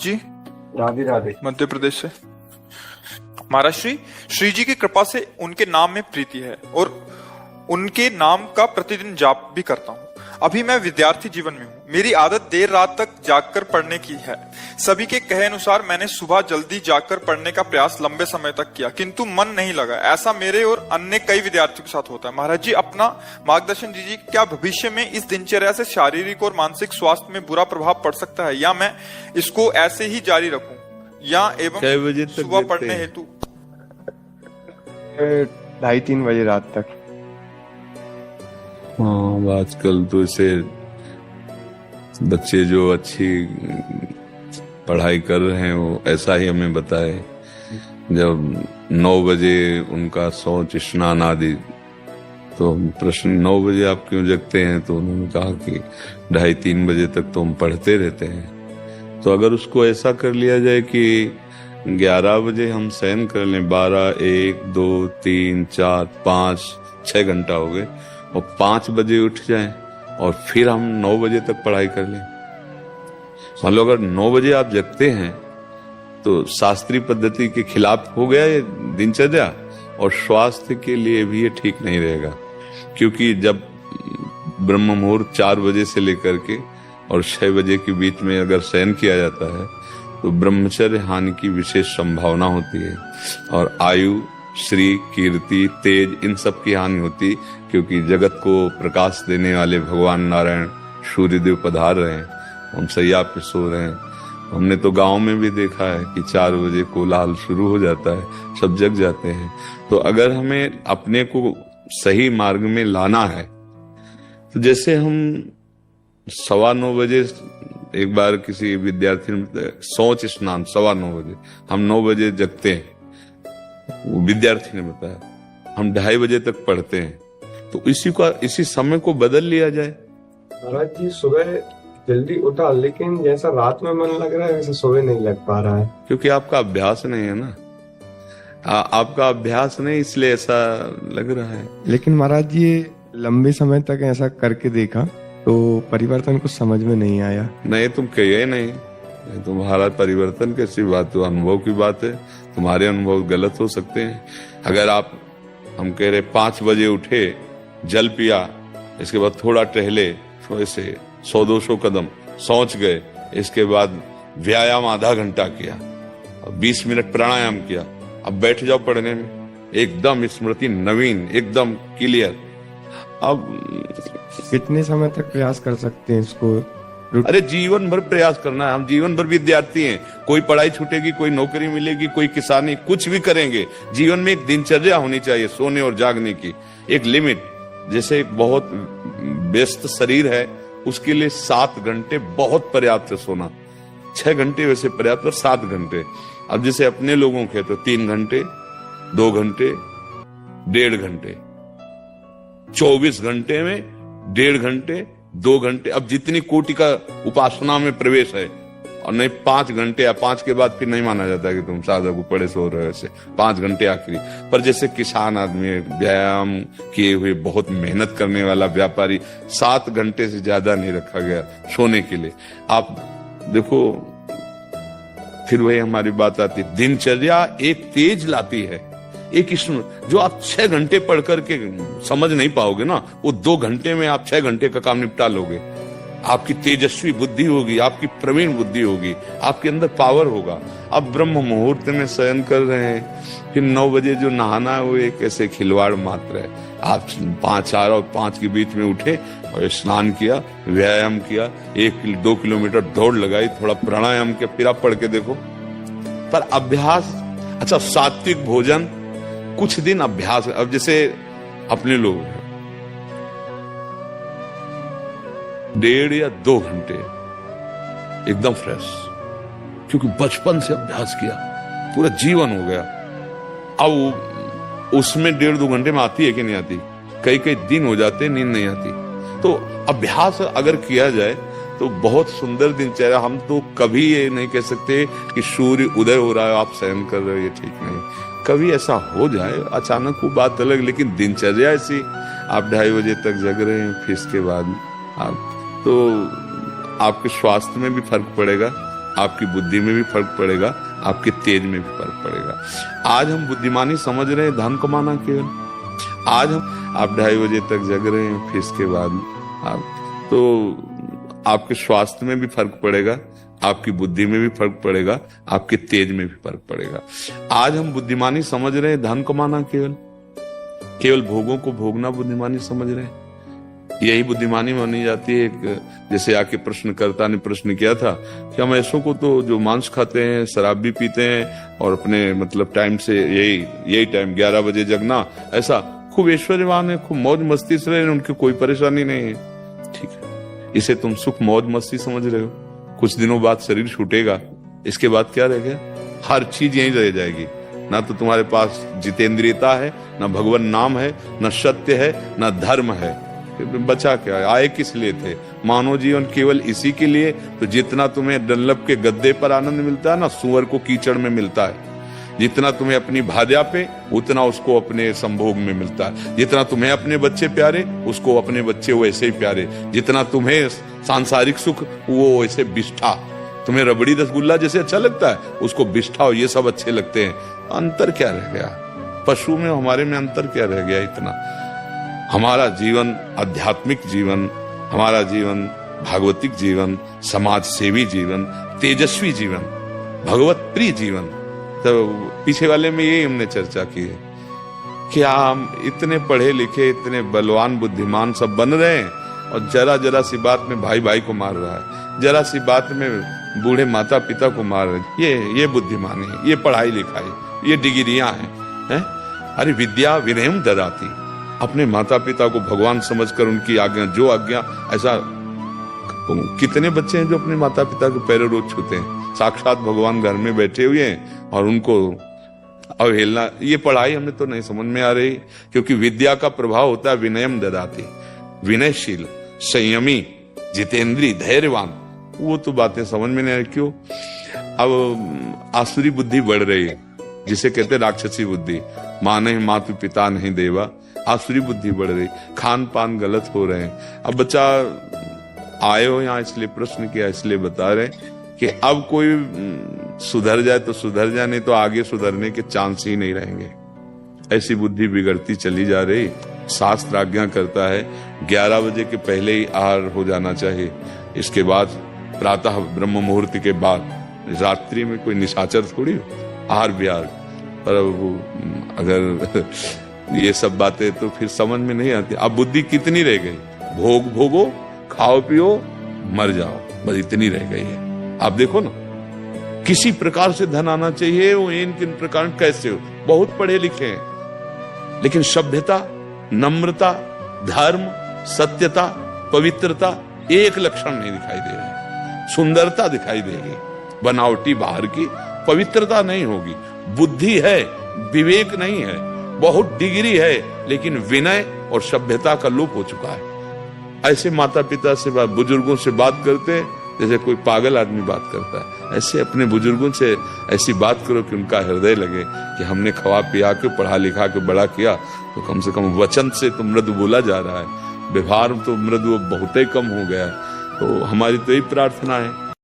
जी। राधे राधे। मध्य प्रदेश से। महाराज श्री जी की कृपा से उनके नाम में प्रीति है और उनके नाम का प्रतिदिन जाप भी करता हूँ। अभी मैं विद्यार्थी जीवन में हूँ। मेरी आदत देर रात तक जागकर पढ़ने की है। सभी के कहे अनुसार मैंने सुबह जल्दी जागकर पढ़ने का प्रयास लंबे समय तक किया, किंतु मन नहीं लगा। ऐसा मेरे और अन्य कई विद्यार्थियों के साथ होता है। महाराज जी, अपना मार्गदर्शन दीजिए। क्या भविष्य में इस दिनचर्या से शारीरिक और मानसिक स्वास्थ्य में बुरा प्रभाव पड़ सकता है, या मैं इसको ऐसे ही जारी रखूं, या एवं सुबह पढ़ने हेतु 2:30-3 बजे रात तक। हाँ, आजकल तो इसे बच्चे जो अच्छी पढ़ाई कर रहे हैं वो ऐसा ही हमें बताए। जब 9 बजे उनका शौच स्नान आदि, तो प्रश्न 9 बजे आप क्यों जगते हैं, तो उन्होंने कहा कि 2:30-3 बजे तक तो हम पढ़ते रहते हैं। तो अगर उसको ऐसा कर लिया जाए कि 11 बजे हम शयन कर लें, 12, 1, 2, 3, 4, 5, 6 घंटा हो गए, और 5 बजे उठ जाएं और फिर हम 9 बजे तक पढ़ाई कर लें। मान लो अगर 9 बजे आप जगते हैं तो शास्त्रीय पद्धति के खिलाफ हो गया ये दिनचर्या, और स्वास्थ्य के लिए भी ये ठीक नहीं रहेगा। क्योंकि जब ब्रह्म मुहूर्त 4 बजे से लेकर के और 6 बजे के बीच में अगर शयन किया जाता है तो ब्रह्मचर्य हानि की विशेष संभावना होती है, और आयु, श्री, कीर्ति, तेज, इन सब की हानि होती, क्योंकि जगत को प्रकाश देने वाले भगवान नारायण सूर्यदेव पधार रहे हैं, हम सैया पे सो रहे हैं। हमने तो गांव में भी देखा है कि 4 बजे कोलाहल शुरू हो जाता है, सब जग जाते हैं। तो अगर हमें अपने को सही मार्ग में लाना है, तो जैसे हम 9:15 बजे, एक बार किसी विद्यार्थी ने शौच स्नान 9:15 बजे, हम 9 बजे जगते हैं, वो विद्यार्थी ने बताया, हम 2:30 बजे तक पढ़ते हैं। तो इसी समय को बदल लिया जाए। महाराज जी, सुबह जल्दी उठा, लेकिन जैसा रात में मन लग रहा है वैसे सुबह नहीं लग पा रहा है। क्योंकि आपका अभ्यास नहीं है ना, आपका अभ्यास नहीं, इसलिए ऐसा लग रहा है। लेकिन महाराज जी, ये लंबे समय तक ऐसा करके देखा तो परिवर्तन कुछ समझ में नहीं आया। नहीं, तुम कहिए नहीं, तुम्हारा परिवर्तन कैसी बात, तो अनुभव की बात है। तुम्हारे अनुभव गलत हो सकते हैं। अगर हम कह रहे 5 बजे उठे, जल पिया, इसके बाद थोड़ा टहले, थोड़े से 100-200 कदम, सोच गए, इसके बाद व्यायाम आधा घंटा किया, 20 मिनट प्राणायाम किया, अब बैठ जाओ पढ़ने में, एकदम स्मृति नवीन, एकदम क्लियर। अब कितने समय तक प्रयास कर सकते हैं इसको? अरे जीवन भर प्रयास करना है। हम जीवन भर विद्यार्थी हैं, कोई पढ़ाई छूटेगी, कोई नौकरी मिलेगी, कोई किसानी, कुछ भी करेंगे। जीवन में एक दिनचर्या होनी चाहिए, सोने और जागने की एक लिमिट। जैसे एक बहुत व्यस्त शरीर है, उसके लिए 7 घंटे बहुत पर्याप्त है सोना, 6 घंटे वैसे पर्याप्त, और 7 घंटे। अब जैसे अपने लोगों के तो 3 घंटे, 2 घंटे, 1.5 घंटे, 24 घंटे में 1.5 घंटे, 2 घंटे। अब जितनी कोटि का उपासना में प्रवेश है, और नहीं 5 घंटे, या 5 के बाद फिर नहीं माना जाता कि तुम साधक को पड़े सो रहे हो, ऐसे 5 घंटे आखिरी। पर जैसे किसान आदमी, व्यायाम किए हुए, बहुत मेहनत करने वाला व्यापारी, 7 घंटे से ज्यादा नहीं रखा गया सोने के लिए। आप देखो, फिर वही हमारी बात आती है, दिनचर्या एक तेज लाती है, एक जो आप 6 घंटे पढ़ करके समझ नहीं पाओगे ना, वो 2 घंटे में आप 6 घंटे का काम निपटा लोगे। आपकी तेजस्वी बुद्धि होगी, आपकी प्रवीण बुद्धि होगी, आपके अंदर पावर होगा। अब ब्रह्म मुहूर्त में शयन कर रहे हैं, फिर 9 बजे जो नहाना है वो एक ऐसे खिलवाड़ मात्र है। आप 4 और 5 के बीच में उठे और स्नान किया, व्यायाम किया, 1-2 किलोमीटर दौड़ लगाई, थोड़ा प्राणायाम किया, फिर आप पढ़ के देखो। पर अभ्यास, अच्छा सात्विक भोजन, कुछ दिन अभ्यास। अब जैसे अपने लोग 1.5 या 2 घंटे एकदम फ्रेश, क्योंकि बचपन से अभ्यास किया, पूरा जीवन हो गया। अब उसमें 1.5-2 घंटे में आती है कि नहीं आती? कई दिन हो जाते नींद नहीं आती। तो अभ्यास अगर किया जाए तो बहुत सुंदर दिनचर्या। हम तो कभी ये नहीं कह सकते कि सूर्य उदय हो रहा है आप शयन कर रहे हो, ये ठीक नहीं। कभी ऐसा हो जाए अचानक, वो बात अलग, लेकिन दिनचर्या ऐसी, आप 2:30 बजे तक जग रहे हैं, फिर इसके बाद आप, तो आपके स्वास्थ्य में भी फर्क पड़ेगा, आपकी बुद्धि में भी फर्क पड़ेगा, आपके तेज में भी फर्क पड़ेगा। आज हम बुद्धिमानी समझ रहे हैं धन कमाना केवल। आज आप 2:30 बजे तक जग रहे हैं, फिर इसके बाद तो आपके स्वास्थ्य में भी फर्क पड़ेगा, आपकी बुद्धि में भी फर्क पड़ेगा, आपके तेज में भी फर्क पड़ेगा। आज हम बुद्धिमानी समझ रहे हैं धन कमाना केवल भोगों को भोगना बुद्धिमानी समझ रहे हैं। यही बुद्धिमानी मानी जाती है। एक जैसे आके प्रश्नकर्ता ने प्रश्न किया था कि हम ऐसों को तो जो मांस खाते हैं, शराब भी पीते हैं और अपने मतलब टाइम से यही टाइम 11 बजे जगना, ऐसा खूब ऐश्वर्यवान है, खूब मौज मस्ती से रहे, उनकी कोई परेशानी नहीं है। ठीक है, इसे तुम सुख मौज मस्ती समझ रहे हो। कुछ दिनों बाद शरीर छूटेगा, इसके बाद क्या रह गया? हर चीज यहीं रह जाएगी। ना तो तुम्हारे पास जितेंद्रियता है, ना भगवान नाम है, ना सत्य है, ना धर्म है। बचा क्या? आए किस लिए थे? मानव जीवन केवल इसी के लिए। तो जितना तुम्हें डल्लभ के गद्दे पर आनंद मिलता है ना, सुअर को कीचड़ में मिलता है। जितना तुम्हें अपनी भार्या पे, उतना उसको अपने संभोग में मिलता है। जितना तुम्हें अपने बच्चे प्यारे, उसको अपने बच्चे वैसे ही प्यारे। जितना तुम्हें सांसारिक सुख, वो वैसे बिष्ठा। तुम्हें रबड़ी रसगुल्ला जैसे अच्छा लगता है, उसको बिष्ठा और ये सब अच्छे लगते हैं। अंतर क्या रह गया? पशु में हमारे में अंतर क्या रह गया इतना? हमारा जीवन आध्यात्मिक जीवन, हमारा जीवन भागवतिक जीवन, समाज सेवी जीवन, तेजस्वी जीवन, भगवत प्रिय जीवन। तो पीछे वाले में यही हमने चर्चा की है कि हम इतने पढ़े लिखे, इतने बलवान बुद्धिमान सब बन रहे हैं और जरा जरा सी बात में भाई भाई को मार रहा है, जरा सी बात में बूढ़े माता पिता को मार रहे हैं। ये बुद्धिमानी है, ये पढ़ाई लिखाई, ये डिग्रियां हैं। अरे विद्या विनयम ददाति। अपने माता पिता को भगवान समझकर उनकी आज्ञा, जो आज्ञा, ऐसा कितने बच्चे हैं जो अपने माता पिता के पैरों रोज छूते हैं। साक्षात भगवान घर में बैठे हुए हैं और उनको अवहेलना। ये पढ़ाई हमें तो नहीं समझ में आ रही, क्योंकि विद्या का प्रभाव होता है विनयम ददाति, विनयशील, संयमी, जितेंद्री, धैर्यवान। वो तो बातें समझ में नहीं आ रही। क्यों? अब आसुरी बुद्धि बढ़ रही है, जिसे कहते हैं राक्षसी बुद्धि। माँ नहीं, मातु पिता नहीं देवा, आसुरी बुद्धि बढ़ रही, खान पान गलत हो रहे हैं। अब बच्चा आए हो यहाँ इसलिए प्रश्न किया, इसलिए बता रहे कि अब कोई सुधर जाए तो सुधर जाए, नहीं तो आगे सुधरने के चांस ही नहीं रहेंगे। ऐसी बुद्धि बिगड़ती चली जा रही। शास्त्र आज्ञा करता है 11 बजे के पहले ही आहार हो जाना चाहिए। इसके बाद प्रातः ब्रह्म मुहूर्त के बाद, रात्रि में कोई निशाचर थोड़ी आहार विहार। पर अगर ये सब बातें तो फिर समझ में नहीं आती। अब बुद्धि कितनी रह गई? भोगो, खाओ पियो, मर जाओ, बस इतनी रह गई है। आप देखो ना, किसी प्रकार से धन आना चाहिए, वो इन किन प्रकार कैसे हो। बहुत पढ़े लिखे हैं, लेकिन सभ्यता, नम्रता, धर्म, सत्यता, पवित्रता एक लक्षण नहीं दिखाई दे रहे। सुंदरता दिखाई देगी, बनावटी बाहर की, पवित्रता नहीं होगी। बुद्धि है, विवेक नहीं है, बहुत डिग्री है, लेकिन विनय और सभ्यता का लोप हो चुका है। ऐसे माता पिता से बुजुर्गों से बात करते हैं जैसे कोई पागल आदमी बात करता है। ऐसे अपने बुजुर्गों से ऐसी बात करो कि उनका हृदय लगे कि हमने खवा पिया के, पढ़ा लिखा के बड़ा किया, तो कम से कम वचन से तो मृदु बोला जा रहा है, व्यवहार तो मृदु बहुत ही कम हो गया है। तो हमारी तो यही प्रार्थना है